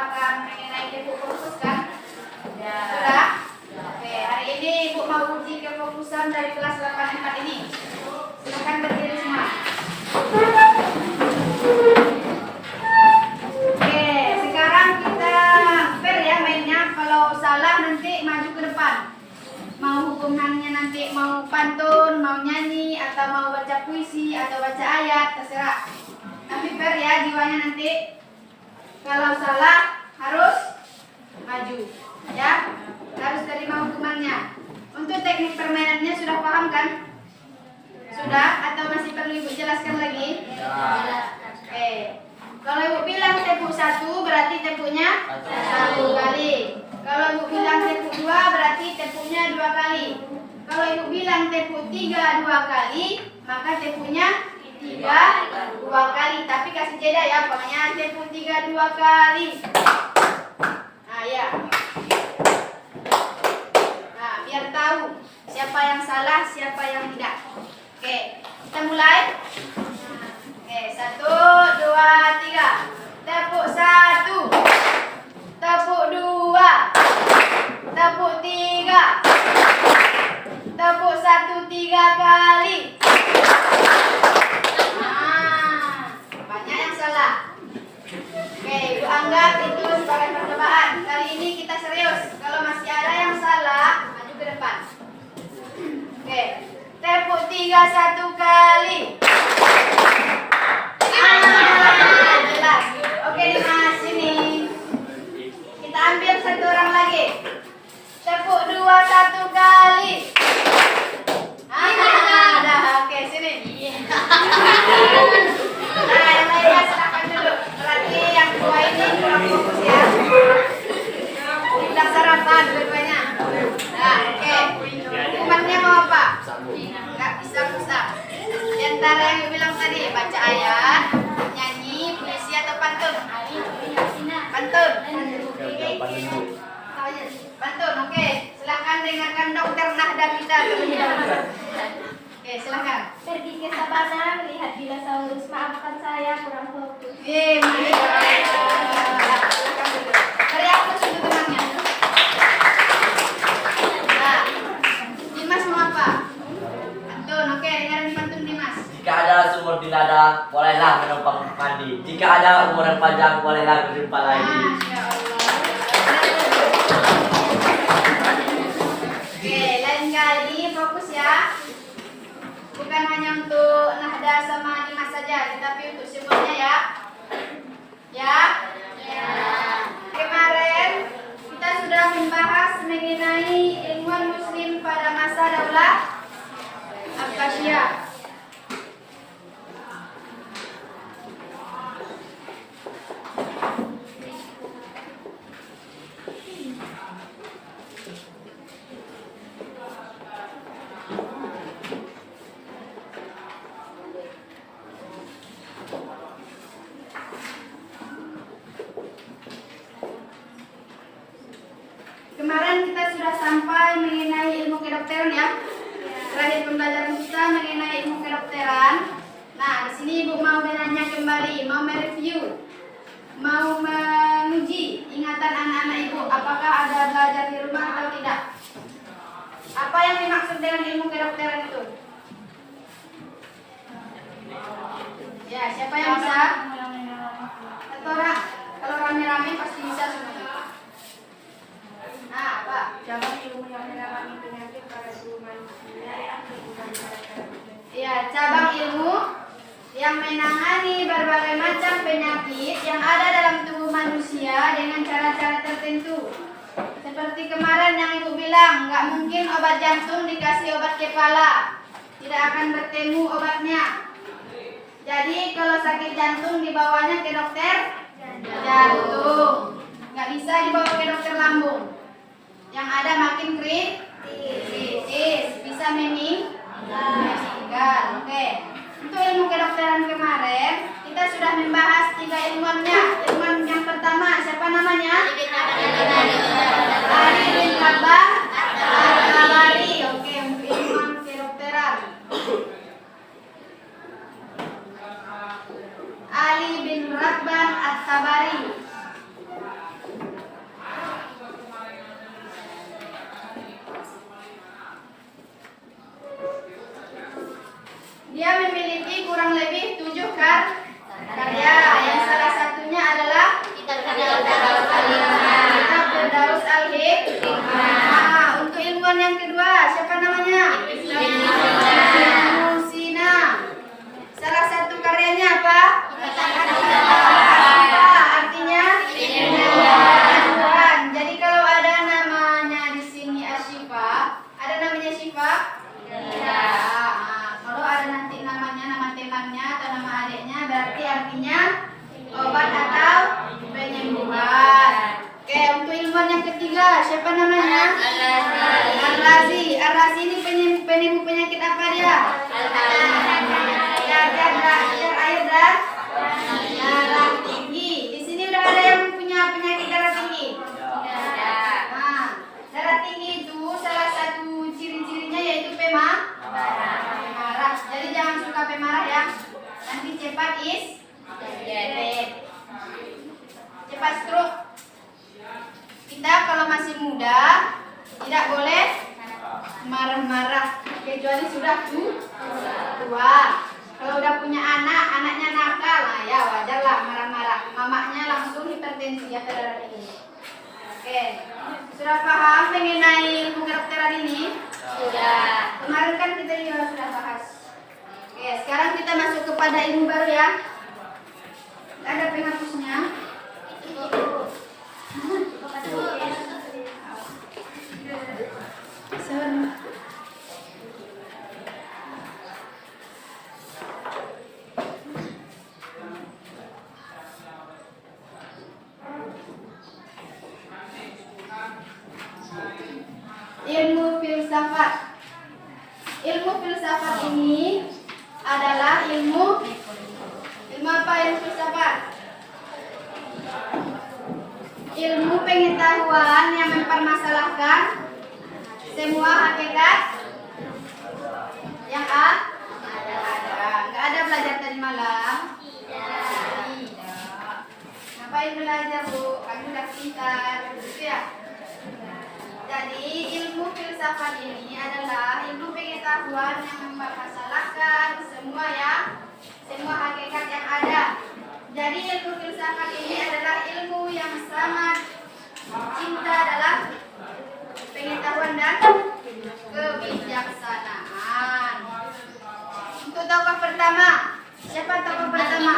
akan mengenai fokus kan? Sudah? Oke, hari ini Ibu mau uji kefokusan dari kelas 84 ini. Silakan berdiri semua. Oke, sekarang kita fair ya mainnya. Kalau salah nanti maju ke depan. Mau hukumannya nanti mau pantun, mau nyanyi, atau mau baca puisi, atau baca ayat, terserah. Tapi fair ya jiwanya nanti. Kalau salah harus maju, ya. Harus terima hukumannya. Untuk teknik permainannya sudah paham kan? Sudah? Atau masih perlu Ibu jelaskan lagi? Oke. Kalau Ibu bilang tepuk 1 berarti tepuknya 1 kali. Kalau Ibu bilang tepuk 2 berarti tepuknya 2 kali. Kalau Ibu bilang tepuk 3 2 kali, maka tepuknya 3 2 kali. Tapi kasih jeda ya, pokoknya tepuk 3 2 kali. Nah ya. Nah biar tahu siapa yang salah, siapa yang tidak. Oke, kita mulai. Oke, 1 2 3. Tepuk 1. Tepuk 2. Tepuk 3. Tepuk 1 3 kali. Nah, banyak yang salah. Oke, Ibu anggap itu sebagai percobaan. Kali ini kita serius. Kalau masih ada yang salah, maju ke depan. Oke, tepuk 3 1 kali. Jelas. Oke, Dimas, sini. Kita ambil satu orang lagi. Tepuk 2 1 kali. Dah, oke, sini. Nah, yang lainnya silakan dulu. Berarti yang dua ini kurang fokus ya. Tidak sarapan dua-duanya. Nah, oke. Hukumannya mau apa? Enggak bisa pusat. Di antara yang bilang tadi, baca ayat, nyanyi, puisi atau pantun? Pantun. Pantun, oke. Silakan dengarkan Dokter Nahda kita. Oke, silakan. Pergi ke sabana melihat dinosaurus. Maafkan saya kurang fokus. Dari aku untuk temannya. Nah, Dimas mau apa? Pantun, oke. Dengarin pantun Dimas. Jika ada sumur di ladang, bolehlah menumpang mandi. Jika ada umur yang panjang, bolehlah berjumpa lagi. Masya Allah. Oke, lain kali fokus ya. Bukan hanya untuk Nahda sama Dimas saja, tetapi untuk semuanya ya. Ya? Ya. Kemarin kita sudah membahas mengenai ilmuwan muslim pada masa Daulah Abbasiyah. Kemarin kita sudah sampai mengenai ilmu kedokteran ya. Terakhir pembelajaran kita mengenai ilmu kedokteran. Nah, di sini Ibu mau menanya kembali, mau mereview, mau menguji ingatan anak-anak Ibu. Apakah ada belajar di rumah atau tidak? Apa yang dimaksud dengan ilmu kedokteran itu? Ya, siapa yang bisa? Atau kalau rame-rame pasti bisa semuanya. Nah, apa? Cabang ilmu yang menangani penyakit pada tubuh manusia yang bukan pada Ya, cabang ilmu yang menangani berbagai macam penyakit yang ada dalam tubuh manusia dengan cara-cara tertentu. Seperti kemarin yang Ibu bilang, nggak mungkin obat jantung dikasih obat kepala. Tidak akan bertemu obatnya. Jadi kalau sakit jantung dibawanya ke dokter jantung. Nggak bisa dibawa ke dokter lambung. Yang ada makin kritis, bisa meninggal. Oke. Untuk ilmu kedokteran kemarin kita sudah membahas 3 ilmuannya. Ilmuwan yang pertama siapa namanya? Ali bin Rabah At-Tabari. Oke, untuk ilmuwan kedokteran. Ali bin Rabah At-Tabari. Al-Razi. Al-Razi ini penemu penyakit apa dia? Cacar air dan darah tinggi. Di sini udah ada yang punya penyakit darah tinggi. Nah, darah tinggi itu salah satu ciri-cirinya yaitu pemarah. Jadi jangan suka pemarah ya. Nanti cepat cepat stroke. Kita kalau masih muda tidak boleh marah-marah kecuali sudah tua. Kalau udah punya anak, anaknya nakal, nah ya wajarlah marah-marah. Mamanya langsung hipertensi atau darah tinggi. Oke, sudah paham mengenai ilmu kedokteran ini? Sudah. Kemarin kan kita juga sudah bahas. Oke, sekarang kita masuk kepada ilmu baru ya. Ada penghapusnya. Ilmu filsafat. Ilmu filsafat ini adalah ilmu apa? Ilmu filsafat. Ilmu pengetahuan yang mempermasalahkan semua hakikat yang ada. Nggak ada belajar tadi malam? Tidak. Ngapain belajar, Bu? Kamu udah pintar, gitu ya? Jadi ilmu filsafat ini adalah ilmu pengetahuan yang mempermasalahkan semua hakikat yang ada. Jadi ilmu filsafat ini adalah ilmu yang sangat cinta dalam pengetahuan dan kebijaksanaan. Untuk tokoh pertama, siapa tokoh pertama?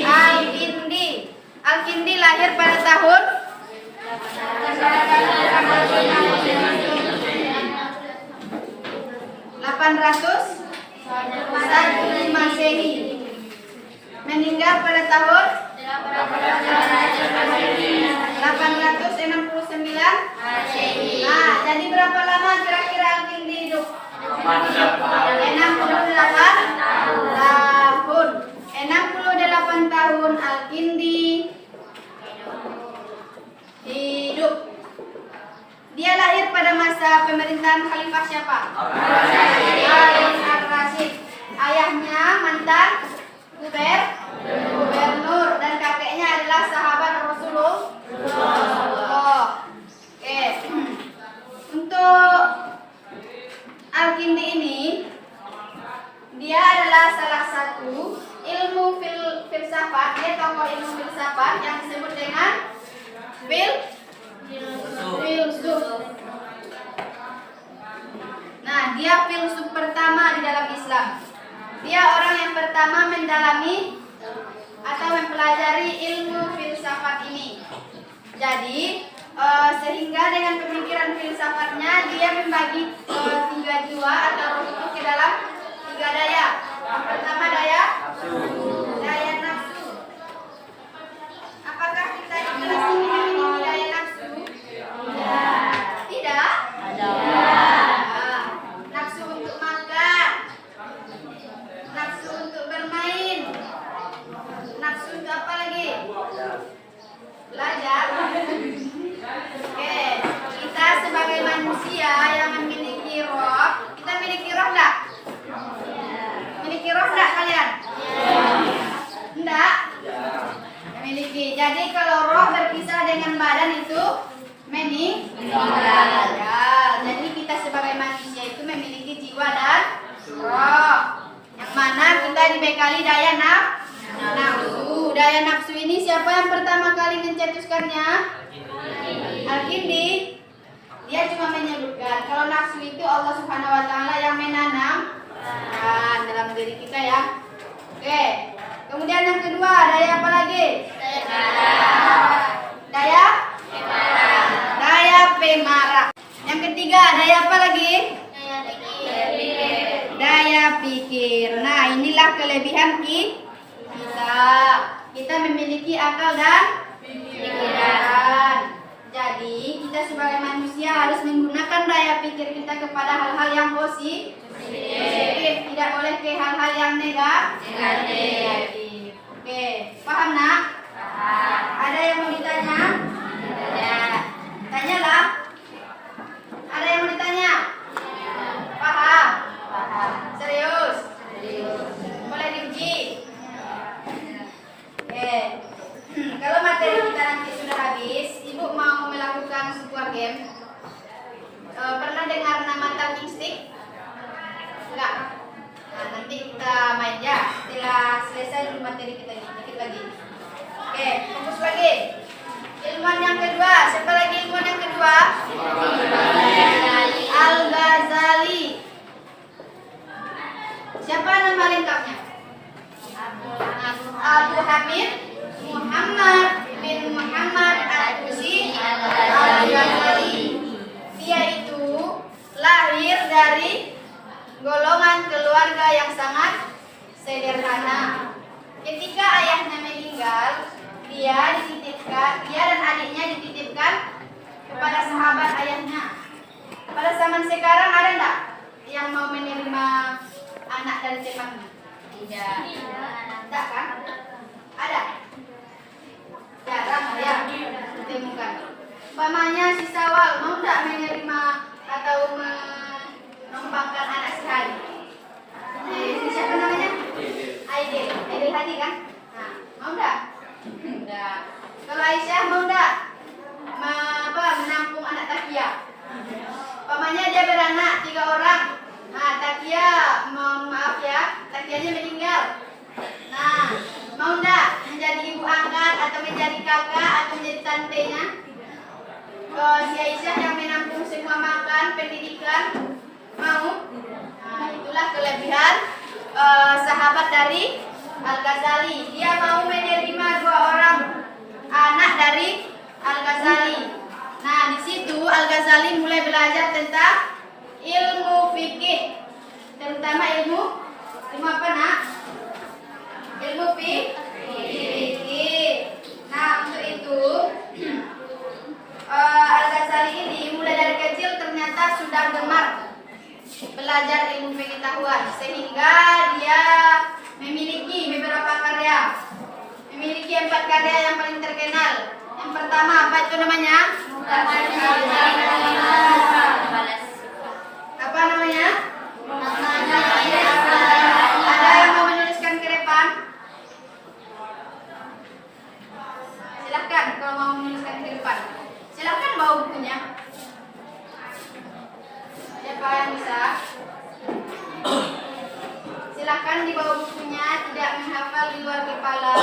Al-Kindi. Al-Kindi lahir pada tahun 801 Masehi. Meninggal pada tahun 869 Masehi. Nah, jadi berapa lama kira-kira Al-Kindi hidup? 68 tahun. 68 tahun Al-Kindi hidup. Dia lahir pada masa pemerintahan Khalifah siapa? Harun Ar-Rasyid. Ayahnya mantan gubernur dan kakeknya adalah sahabat Rasulullah. Oke. Untuk Al-Kindi ini, dia adalah salah satu ilmu filsafat. Dia tokoh ilmu filsafat yang disebut dengan filsuf. Nah, dia filsuf pertama di dalam Islam. Dia orang yang pertama mendalami atau mempelajari ilmu filsafat ini. Jadi, sehingga dengan pemikiran filsafatnya dia membagi 3 jiwa atau roh itu ke dalam 3 daya. Yang pertama daya nafsu. Apakah kita di kelas ini memiliki daya nafsu? Tidak. Nafsu untuk makan, nafsu untuk bermain, nafsu untuk apa lagi? Belajar. Oke, kita sebagai manusia yang memiliki roh, kita memiliki roh enggak? Memiliki roh enggak kalian? Enggak? Memiliki. Jadi kalau roh berpisah dengan badan itu meninggal. Jadi kita sebagai manusia itu memiliki jiwa dan roh, yang mana kita dibekali daya nafsu. Daya nafsu ini siapa yang pertama kali mencetuskannya? Al-Kindi. Dia cuma menyebutkan kalau nafsu itu Allah Subhanahu wa taala yang menanam dalam diri kita ya. Oke. Kemudian yang kedua, daya apa lagi? Daya pemarah. Yang ketiga, daya apa lagi? Daya pikir. Nah, inilah kelebihan kita. Kita memiliki akal dan pikiran. Jadi, kita kita sebagai manusia harus menggunakan daya pikir kita kepada hal-hal yang positif. Tidak boleh ke hal-hal yang negatif. Oke, paham nak? Ada yang mau ditanya? Tanyalah. Ada yang mau ditanya? Paham? Serius? Boleh diuji? Oke. Kalau materi kita nanti sudah habis, ibu mau melakukan sebuah game. Pernah dengar nama talking stick? Enggak? Nah, nanti kita main ya. Setelah selesai dulu materi kita ini, dikit lagi. Oke, fokus lagi. Ilmuwan yang kedua, siapa lagi ilmuwan yang kedua? Al-Ghazali. Siapa nama lengkapnya? Abu Hamid Muhammad bin Muhammad Al-Tusi Al-Ghazali. Dia itu lahir dari golongan keluarga yang sangat sederhana. Ketika ayahnya meninggal, dia dan adiknya dititipkan kepada sahabat ayahnya. Pada zaman sekarang ada enggak yang mau menerima anak dari temannya? Tidak. Tidak kan? Ada? Jarang ya ditemukan. Umpamanya si Sawal mau enggak menerima atau menumpangkan anak sekali? Siapa namanya? Aidil Hadi kan? Nah, mau enggak? Enggak. Kalau Aisyah mau enggak menampung anak Takia? Umpamanya dia beranak 3 orang. Nah, Takia, mohon maaf ya, Takianya meninggal. Nah, mau enggak menjadi ibu angkat atau menjadi kakak atau menjadi tantenya? Si Aisyah yang menampung semua makan, pendidikan, mau? Nah, itulah kelebihan sahabat dari Al-Ghazali. Dia mau menerima 2 orang anak dari Al-Ghazali. Nah, di situ Al-Ghazali mulai belajar tentang ilmu fikih, terutama ilmu apa nak? Ilmu fikih. Nah, untuk itu Al-Ghazali ini mulai dari kecil ternyata sudah gemar belajar ilmu pengetahuan sehingga dia memiliki beberapa karya. Memiliki 4 karya yang paling terkenal. Yang pertama apa itu namanya? Apa namanya? Ada yang mau menuliskan ke depan? Silahkan kalau mau menuliskan ke depan. Silahkan bawa bukunya. Siapa yang bisa? Silahkan dibawa bukunya, tidak menghafal di luar kepala.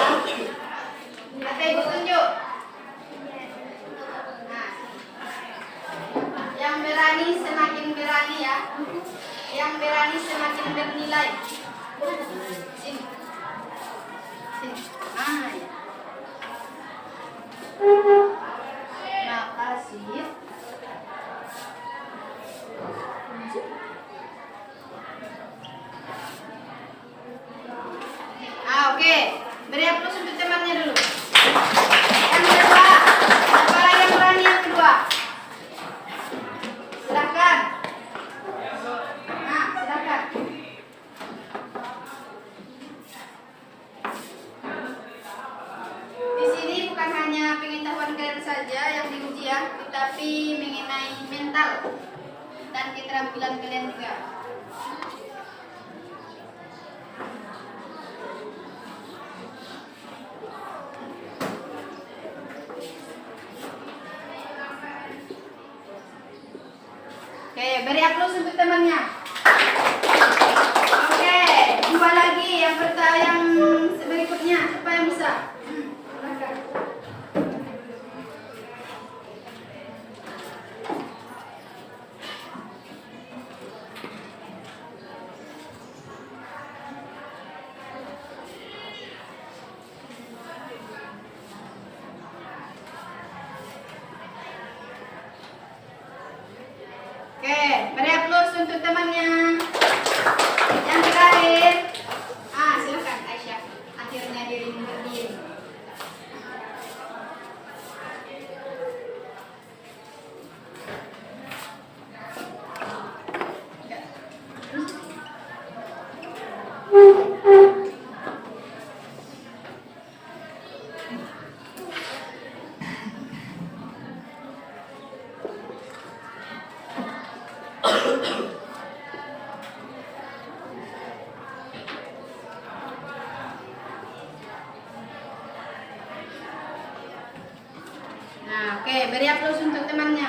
Ada ibu tunjuk. Nah, yang berani semakin berani ya. Yang berani semakin bernilai. Sini. Sini. Ah, ya. Makasih. Oke. Beri aplaus untuk temannya dulu. Yang kedua, siapa lagi yang berani yang kedua? Silakan. Nah, silakan. Di sini bukan hanya pengetahuan kalian saja yang diuji ya, tetapi mengenai mental dan keterampilan kalian juga. Oke, beri aplaus untuk temannya. Oke, 2 lagi yang berikutnya, siapa yang bisa? Silakan. Oke, beri aplaus untuk temannya. Yang terakhir, silakan Aisyah. Akhirnya dirimu berdiri. Nah, oke, beri aplaus untuk temannya.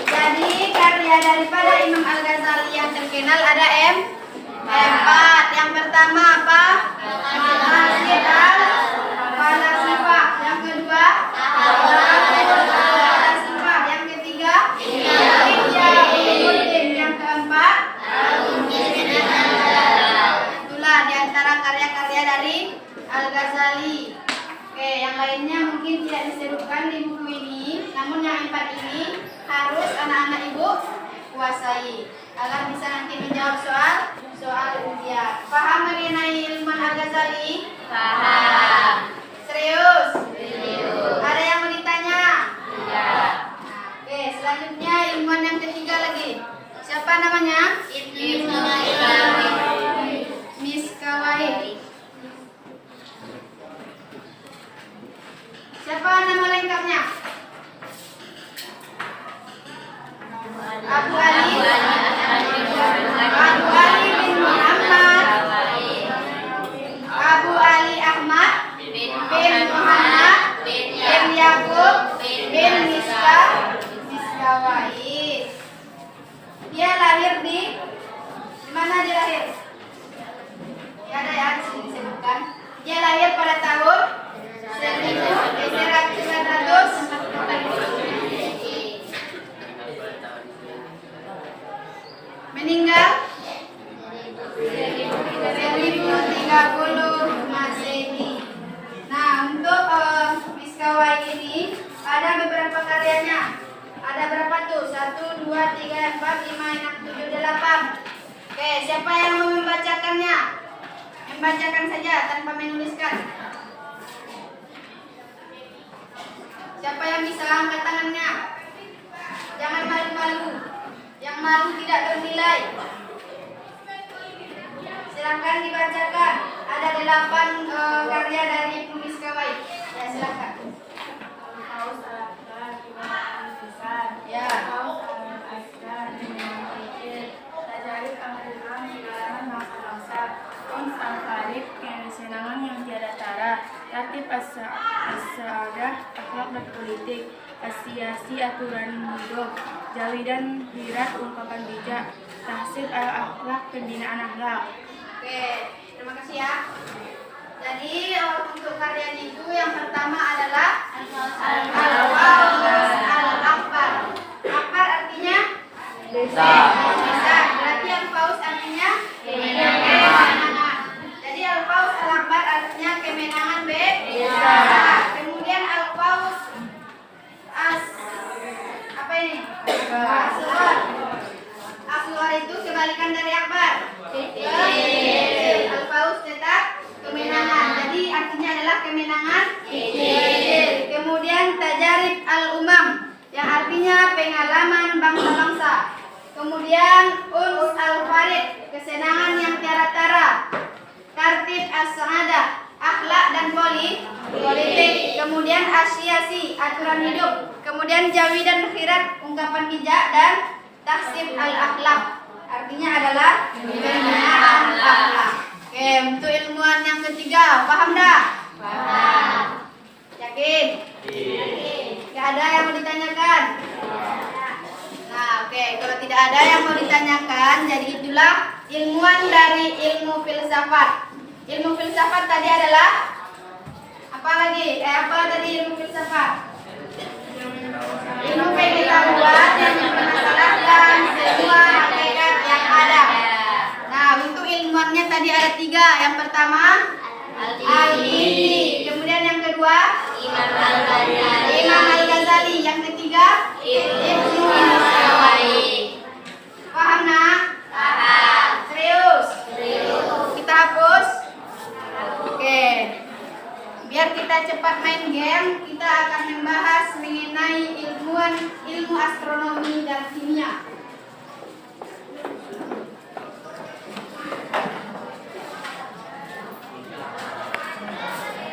Jadi karya daripada Imam Al-Ghazali yang terkenal ada empat. Yang pertama apa? Masjid al-Falasifah. Yang kedua Falasifah. Yang ketiga Ihya Ulumuddin. Yang keempat itulah diantara karya-karya dari Al-Ghazali. Oke, yang lainnya mungkin tidak disebutkan di buku ini, namun yang empat ini harus anak-anak ibu kuasai agar bisa nanti menjawab soal ujian. Paham mengenai ilmuwan Al-Ghazali? Paham. Serius? Serius. Ada yang mau ditanya? Tidak. Oke, selanjutnya ilmuwan yang ketiga lagi. Siapa namanya? Ibnu Miskawai. Siapa nama lengkapnya? Abu Ali bin Muhammad Abu Ali Ahmad bin Muhammad bin Yakub bin Miskawai. Dia lahir di mana dia lahir? Ya ada ya di sini disebutkan. Dia lahir pada tahun 1900 meninggal 1030 Masehi. Nah, untuk Miskawai ini ada beberapa karyanya. Ada berapa tuh? 1, 2, 3, 4, 5, 6, 7, 8. Oke, siapa yang mau membacakannya? Membacakan saja tanpa menuliskan. Siapa yang bisa angkat tangannya? Jangan malu-malu. Yang malu tidak ternilai. Silakan dibacakan. Ada 8 karya dari Ibnu Miskawai. Ya, silakan. Ya. Kesenangan yang tiada tara, tertib as-sa'adah, akhlak dan politik, as-siasi aturan hidup, jawi dan hirat ungkapan bijak, tahsib al-akhlak pembinaan akhlak. Oke, terima kasih ya. Jadi untuk karyanya itu yang pertama adalah Al-Fauz Al-Akbar. Akbar artinya besar. Berarti Al-Fauz artinya kemenangan. Jadi Al-Fauz Al-Akbar artinya kemenangan besar. Kemudian Al-Fauz apa ini? Asghar itu kebalikan dari Akbar. Al-Fauz tetap kemenangan. Jadi artinya adalah kemenangan kecil. Kemudian Tajarib Al-Umam yang artinya pengalaman bangsa-bangsa. Kemudian Uns Al-Farid, kesenangan yang tiada tara. Tartib As-Sa'adah, akhlak dan politik. Kemudian Asyasi, aturan hidup. Kemudian Jawi dan Khirat, ungkapan bijak. Dan Tahsib Al-Akhlak, artinya adalah pembinaan akhlak. Oke, untuk ilmuwan yang ketiga, paham dah? Paham. Yakin? Yakin. Gak ada yang mau ditanyakan? Nah, oke, kalau tidak ada yang mau ditanyakan, jadi itulah ilmuwan dari ilmu filsafat. Ilmu filsafat tadi adalah apa lagi? Apa tadi ilmu filsafat? Ilmu pengetahuan yang mempermasalahkan semua hakikat yang ada. Nah, untuk ilmuannya tadi ada 3. Yang pertama Al-Ghazali. Kemudian yang kedua Imam Al-Ghazali. Yang ketiga Ibnu Miskawai. Paham nak? Paham. Serius? Serius. Kita hapus? Oke. Biar kita cepat main game, kita akan membahas mengenai ilmu astronomi dan kimia.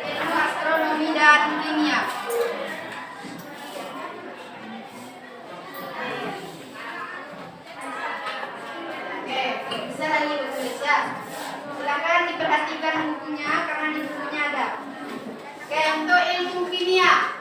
Ilmu astronomi dan kimia. Oke, bisa lagi bertulis ya. Silakan diperhatikan bukunya karena di bukunya ada. Oke, untuk ilmu kimia.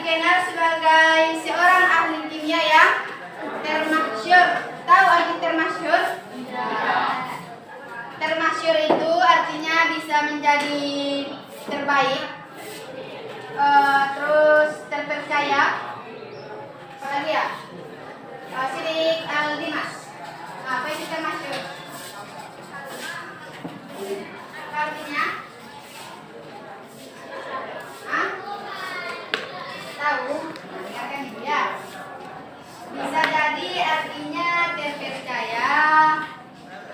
dikenal sebagai seorang ahli kimia yang termasyhur. Tahu arti termasyhur? Termasyhur itu artinya bisa menjadi terbaik, terus terpercaya. Apalagi ya? Sidik Al-Dimas. Apa itu termasyhur? Artinya? Hah? Tahu? Dengarkan ibu ya. Bisa jadi artinya terpercaya,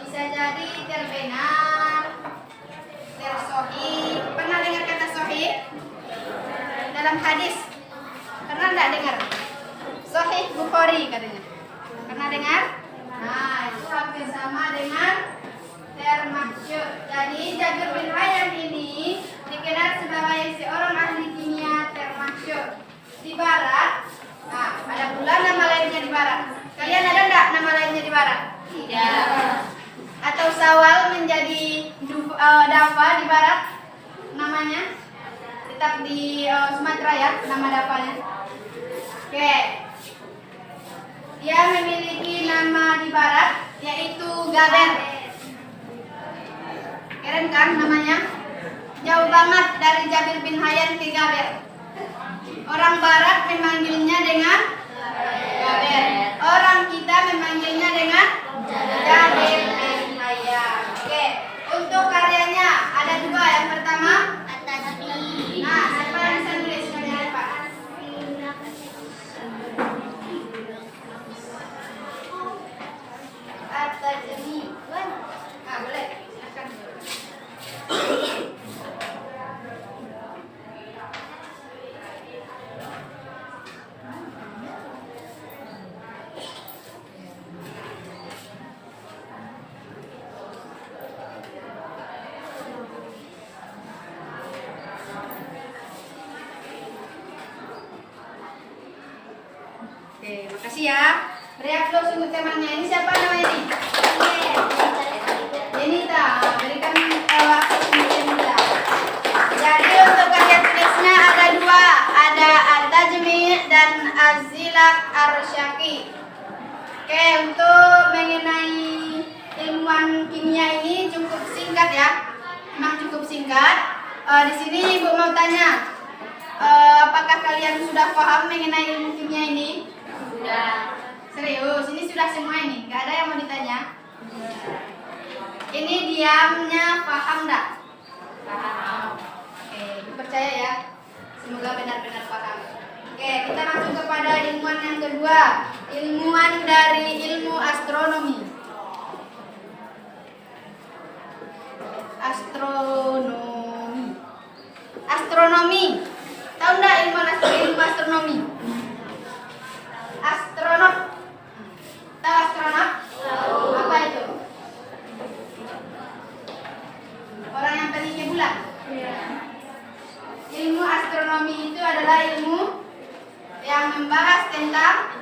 bisa jadi terbenar, tersohih. Pernah dengar kata sohih? Dalam hadis. Pernah enggak dengar? Sohih Bukhari katanya. Pernah dengar? Nah, itu hampir sama dengan termasyhur. Jadi Jabir bin Hayyan ini dikenal sebagai seorang ahli kimia termasyhur di barat. Nah, ada pula nama lainnya di barat. Kalian ada enggak nama lainnya di barat? Tidak. Atau Sawal menjadi Dafa di barat namanya? Tetap di Sumatera ya nama Dafanya. Oke. Dia memiliki nama di barat yaitu Gaber. Keren kan namanya? Jauh banget dari Jabir bin Hayyan ke Gaber. Orang barat memanggilnya dengan Gaber. Orang kita memanggilnya dengan Jabir bin Hayyan. Oke, untuk karyanya ada dua. Yang pertama, nah, siapa yang bisa nulis karyanya Pak? At-Tajmi. Ah, boleh. Silakan. Oke, makasih ya. Beri aplaus untuk temannya. Ini siapa namanya nih? Denita. Berikan aplaus untuk Denita. Jadi untuk karya tulisnya ada dua. Ada At-Tajmi dan Az-Zilak Ar-Syaki. Oke, untuk mengenai ilmuwan kimia ini cukup singkat ya. Memang cukup singkat. Di sini Ibu mau tanya, apakah kalian sudah paham mengenai ilmu kimia ini? Sudah. Serius, ini sudah semua ini, nggak ada yang mau ditanya? Ini diamnya paham nggak? Paham. Oke, percaya ya. Semoga benar-benar paham. Oke, kita masuk kepada ilmuwan yang kedua. Ilmuwan dari ilmu astronomi. Astronomi. Tahu nggak ilmu astronomi? Astronot. Tahu astronot? Tahu. Apa itu? Orang yang pergi ke bulan? Iya. Ilmu astronomi itu adalah ilmu yang membahas tentang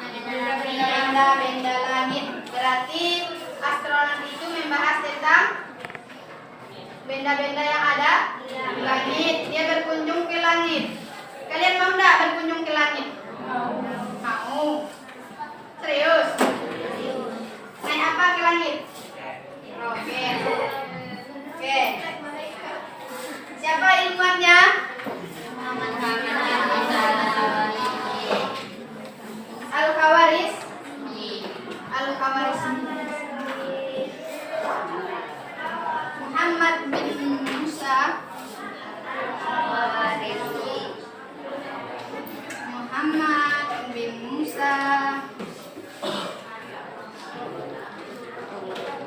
benda-benda langit. Berarti astronot itu membahas tentang benda-benda yang ada di langit. Dia berkunjung ke langit. Kalian mau nggak berkunjung ke langit? Mau. Serius? Naik apa ke langit? Roket. Oke. Siapa ilmuannya? Al-Khawaris. Al-Khawaris. Muhammad bin Musa. Muhammad bin Musa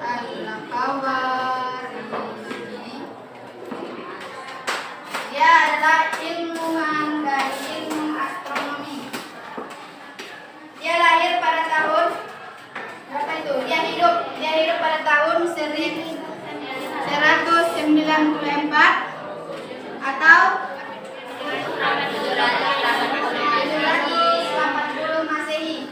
Al-Khawarizmi. Dia adalah ilmuwan dari ilmu astronomi. Dia lahir pada tahun berapa itu? Dia hidup pada tahun 1194 atau 780 Masehi.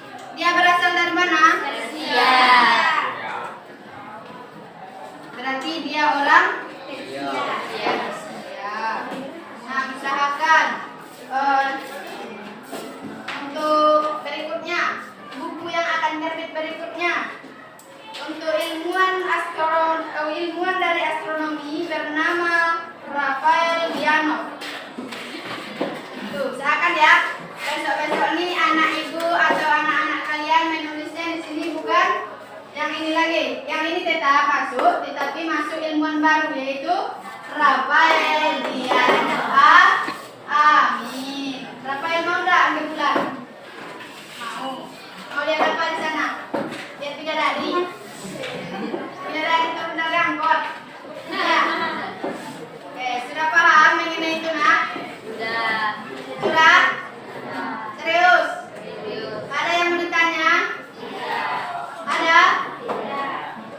ini lagi. Yang ini tetap masuk, tetapi masuk ilmuwan baru yaitu Rafael Dian Amin. Rafael mau enggak ambil bulan? Mau. Mau lihat apa di sana? Lihat bidadari. Bidadari itu benar angkot. Ya. Oke, sudah paham mengenai itu nak? Sudah? Serius? Ada yang mau ditanya? Ada?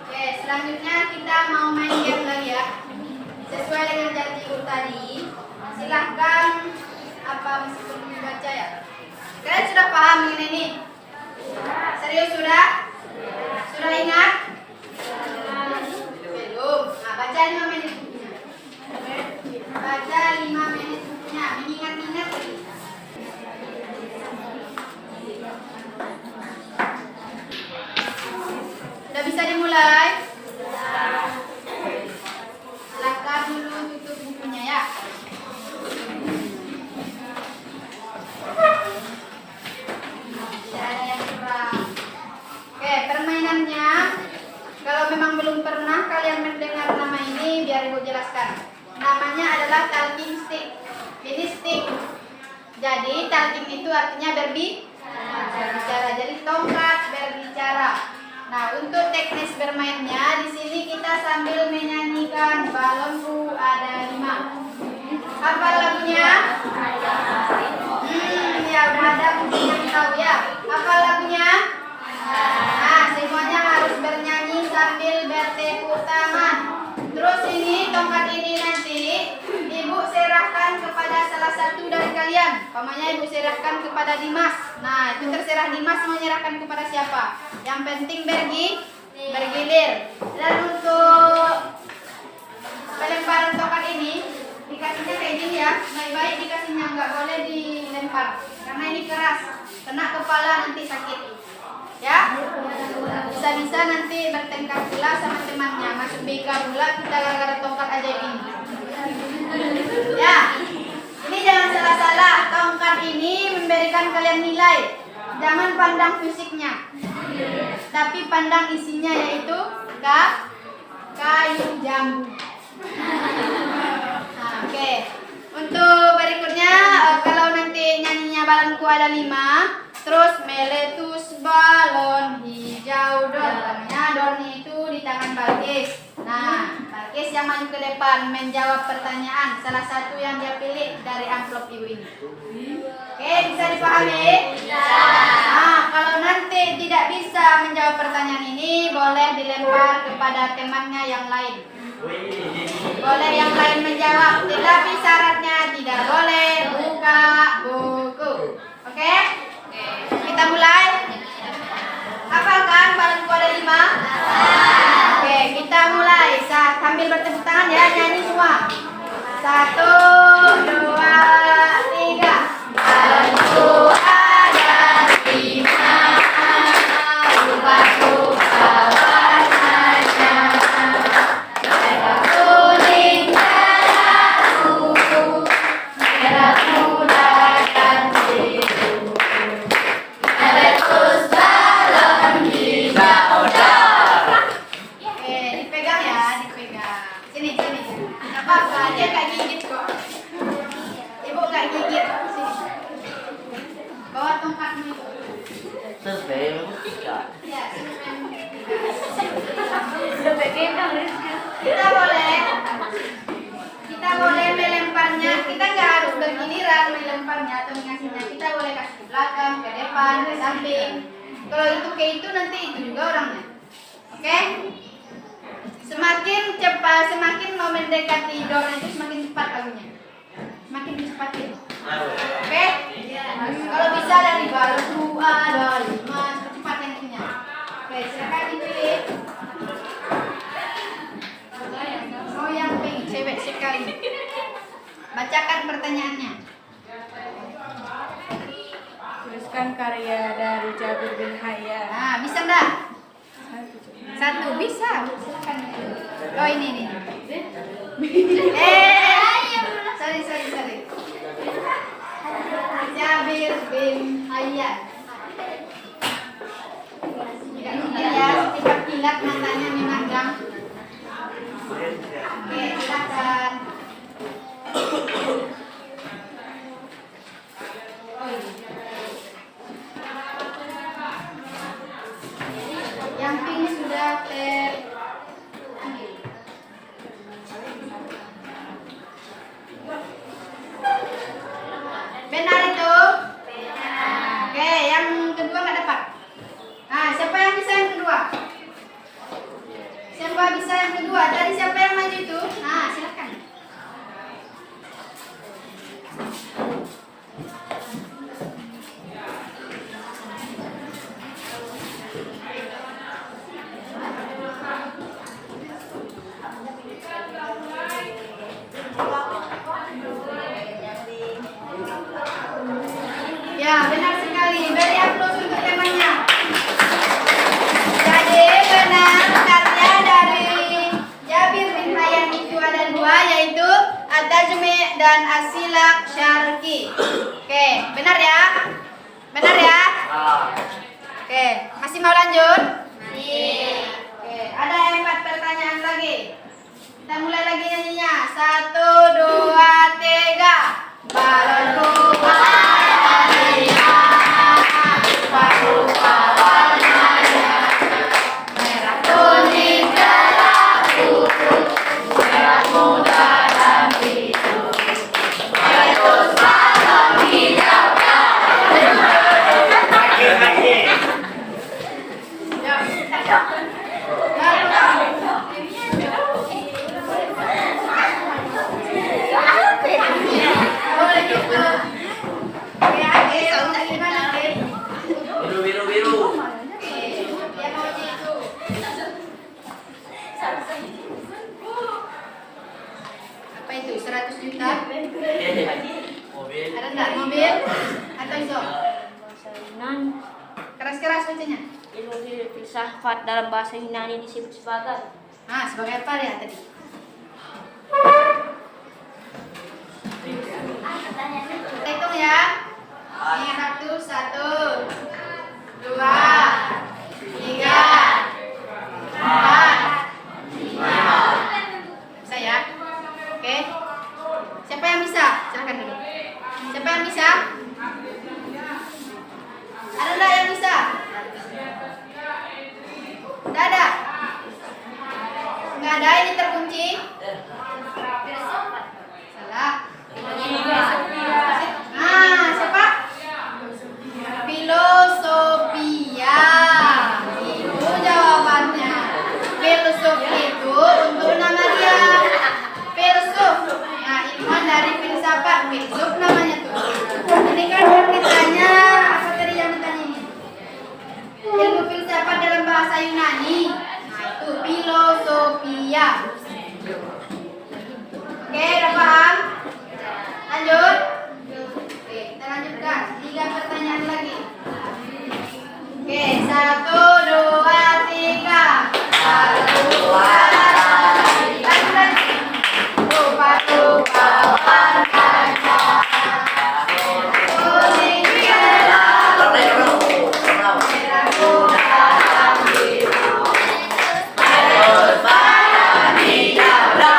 Oke, selanjutnya kita mau main game lagi ya. Sesuai dengan janji guru tadi, silahkan apa meskipun membaca ya. Kalian sudah paham mengenai ini? Serius sudah? Sudah ingat? Belum. Nah, baca 5 menit bukunya. Baca 5 menit bukunya. Mengingat-ingat lagi. Sudah bisa dimulai? Silakan dulu tutup bukunya ya. Tidak ada yang kurang. Oke, permainannya kalau memang belum pernah kalian mendengar nama ini, biar Ibu jelaskan. Namanya adalah talking stick. Ini stick. Jadi talking itu artinya berbicara. Jadi tongkat berbicara. Nah, untuk teknis bermainnya di sini kita sambil menyanyikan balonku ada 5. Apa lagunya? Ya udah ada mungkin yang tahu ya. Apa lagunya? Nah, semuanya harus bernyanyi sambil bertepuk tangan. Terus ini tongkat ini nanti Ibu serahkan kepada salah satu dari kalian. Pamannya Ibu serahkan kepada Dimas. Nah, itu terserah Dimas mau menyerahkan kepada siapa. Yang penting bergilir. Dan untuk pelemparan tongkat ini dikasihnya kayak gini ya. Baik-baik dikasihnya, nggak boleh dilempar karena ini keras. Kena kepala nanti sakit. Ya, bisa-bisa nanti bertengkar pula sama temannya, masuk BK pula kita gara-gara tongkat aja ini. Ya, ini jangan salah-salah, tongkat ini memberikan kalian nilai. Jangan pandang fisiknya, tapi pandang isinya yaitu kayu jambu. Nah, oke. Untuk berikutnya, kalau nanti nyanyinya balonku ada 5. Terus meletus balon hijau don. Namanya don itu di tangan Balkis. Nah, Balkis yang maju ke depan menjawab pertanyaan. Salah satu yang dia pilih dari amplop ibu ini. Oke, bisa dipahami? Bisa. Nah, kalau nanti tidak bisa menjawab pertanyaan ini, boleh dilempar kepada temannya yang lain. Boleh yang lain menjawab, tetapi syaratnya tidak boleh buka buku. Oke? Kita mulai. Hafalkan balonku ada 5? Oke, kita mulai. Sambil bertepuk tangan ya, nyanyi semua. 1, 2, 3. Balonku ada 5. Rupa-rupa warnanya. Merah kuning merah merah muda dan biru. Meletus balon hijau don. Oke, dipegang ya, dipegang. Sini. Nggak apa-apa, dia nggak gigit kok. Ibu nggak gigit. Sini. Bawa tongkatmu itu. Survei membuktikan. Ya, kita boleh melemparnya. Kita nggak harus bergiliran melemparnya atau mengasihnya. Kita boleh kasih ke belakang, ke depan, ke samping. Kalau itu ke itu nanti itu juga orangnya. Oke? Semakin cepat, semakin mau mendekati don itu semakin cepat lagunya. Semakin dicepatin. Oke? Kalau bisa dari balonku ada 5, cepat yang itunya. Oke, silakan dipilih. Oh, yang pink, cewek sekali. Bacakan pertanyaannya. Tuliskan karya dari Jabir bin Hayyan. Nah, bisa enggak? 1 bisa. Silakan. Oh, ini. Sorry. Jabir bin Hayyan. Tidak lupa ya, setiap kilat matanya memandang. Oke, silakan. Yang pink sudah benar itu? Oke, yang kedua nggak dapat. Nah, siapa yang bisa yang kedua? Siapa bisa yang kedua? Tadi siapa yang maju itu? Nah, silakan. Ya, benar sekali. Beri aplaus untuk temannya. Jadi benar karya dari Jabir bin Hayyan itu ada dua, yaitu At-Tajmi' dan As-Silak Syarqi. Oke, benar ya? Benar ya? Oke, masih mau lanjut? Oke, ada 4 pertanyaan lagi. Kita mulai lagi nyanyinya. 1, 2, 3. Balonku merah kuning cerah putih, merah muda dan biru, meletus balon hijau. Biru. Apa itu? 100 juta? Mobil. Ada enggak mobil? Atau iso? Yunani. Keras-keras bacanya. Ilmu filsafat dalam bahasa Yunani disebut sebagai Nah, sebagai apa ya tadi? Kita hitung ya. Ini 1, 2, 3, 4, 5. Bisa ya? Oke. Siapa yang bisa? Silakan dulu. Siapa yang bisa? Ada enggak yang bisa? Enggak ada. Enggak ada, ini terkunci. Salah. Nah, siapa? Filosofia. Itu jawabannya. Filosofi itu untuk nama dia. Filsuf. Nah, ilmuwan dari filsafat. Filsuf namanya tuh. Ini kan yang ditanya, apa tadi yang ditanya ini? Ilmu filsafat dalam bahasa Yunani. Nah, itu filosofia. Oke, udah paham? Lanjut. Oke, kita lanjutkan. 3 pertanyaan lagi. Oke, 1, 2, 3. 1, 2, 3. Rupa-rupa warnanya. Kuning merah, merah muda dan biru. Meletus balon hijau. Ada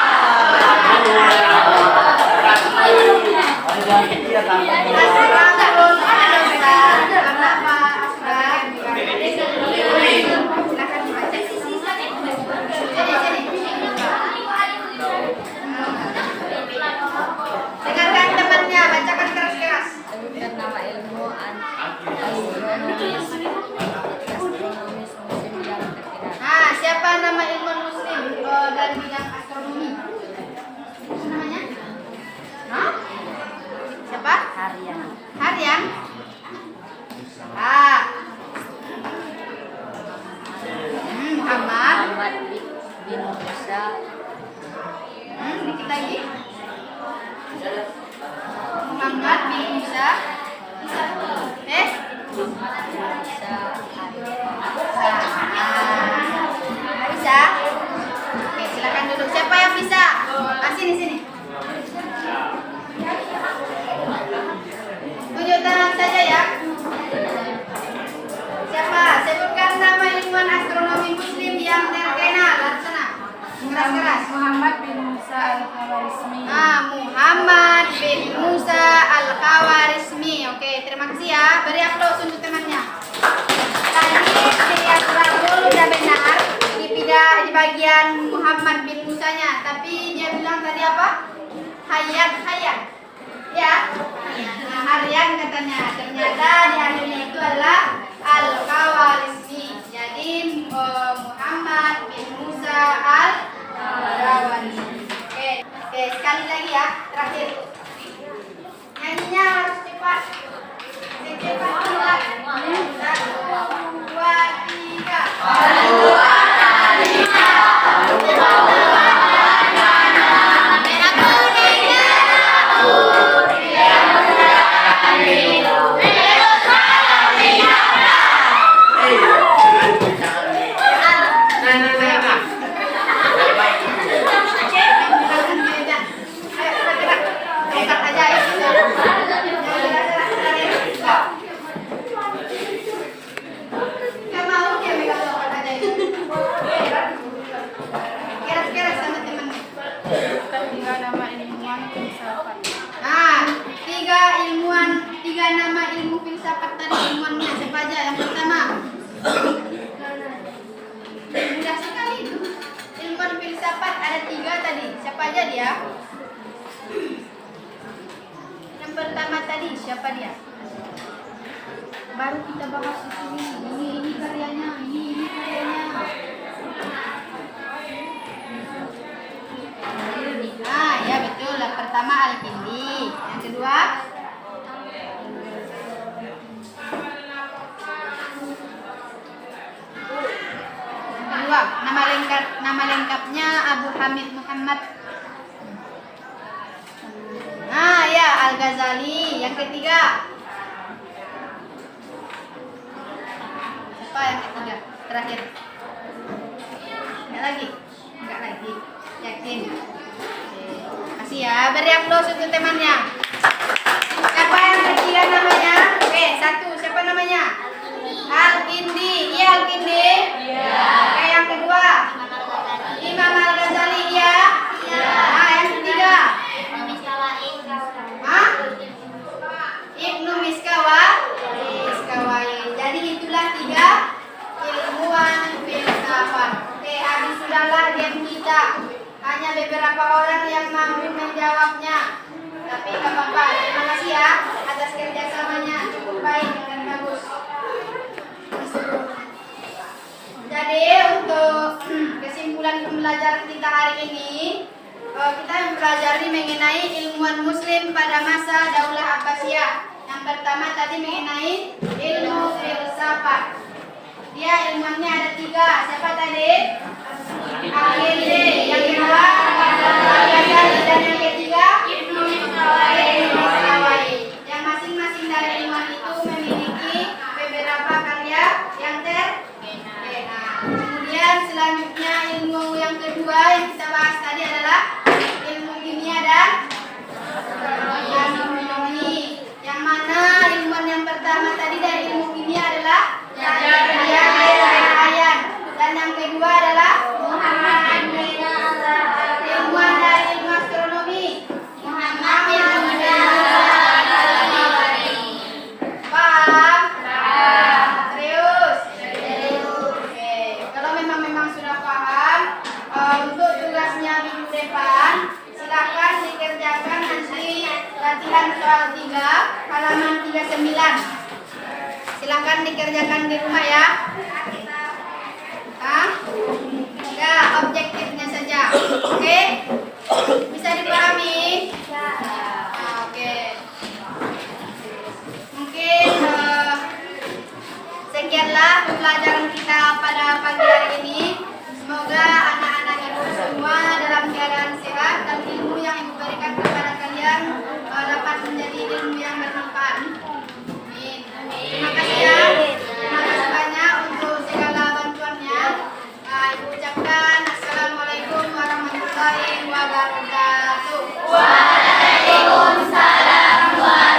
Keras-keras. Muhammad bin Musa al-Khawarizmi. Muhammad bin Musa al-Khawarizmi. Oke, terima kasih ya. Beri aplaus untuk temannya. Tadi dia dulu udah benar di bagian Muhammad bin Musanya, tapi dia bilang tadi apa? Hayat. Ya. Nah, harian katanya. Ternyata di akhirnya itu adalah al-Khawarizmi. Jadi Muhammad bin Musa al-Khawarizmi. Oke, sekali lagi ya, terakhir. Nyanyinya harus cepat. Cepat cepat. 1, 2, 3. Ketiga nama ilmuwan filsafat. Nah, tiga nama ilmu filsafat tadi ilmuannya siapa aja? Yang pertama, mudah sekali itu. Ilmuwan filsafat ada 3 tadi. Siapa aja dia? Yang pertama tadi siapa dia? Baru kita bahas itu ini karyanya, ini karyanya. Nah, ya betul. Yang pertama Al-Kindi. Yang kedua nama lengkapnya Abu Hamid Muhammad. Nah, ya Al-Ghazali. Yang ketiga siapa yang ketiga? Terakhir. Enggak lagi. Yakin. Kasih ya, beri aplaus untuk temannya. Siapa yang ketiga namanya? Oke, 1. Siapa namanya? Al-Kindi. Iya, Al-Kindi. Iya. Oke, yang kedua Imam Al-Ghazali. Iya. Nah, yang ketiga Ibnu Miskawai. Jadi itulah 3 ilmuwan filsafat. Oke, habis sudahlah diam kita. Hanya beberapa orang yang mampu menjawabnya. Tapi nggak apa-apa. Terima kasih ya atas kerjasamanya, cukup baik dan bagus. Jadi untuk kesimpulan pembelajaran kita hari ini, kita mempelajari mengenai ilmuwan Muslim pada masa Daulah Abbasiyah. Yang pertama tadi mengenai ilmu filsafat. Dia ilmuannya ada 3. Siapa tadi? Al-Kindi. Yang kedua Al-Ghazali. Dan yang ketiga Ibnu Miskawai. Yang masing-masing dari ilmuwan itu memiliki beberapa karya yang kemudian selanjutnya ilmu yang kedua yang kita bahas tadi adalah ilmu kimia dan astronomi. Yang mana ilmuwan yang pertama tadi dari ilmu kimia adalah Ayan. Dan yang kedua adalah Muhammad bin ilmuwan dari ilmu astronomi Muhammad bin Paham? Serius? Oke. Kalau memang sudah paham, untuk tugasnya minggu depan silakan dikerjakan nanti latihan soal 3 halaman 39. Silakan dikerjakan di rumah ya. Ya, objektifnya saja. Oke? Bisa dipahami? Oke. Mungkin sekianlah pembelajaran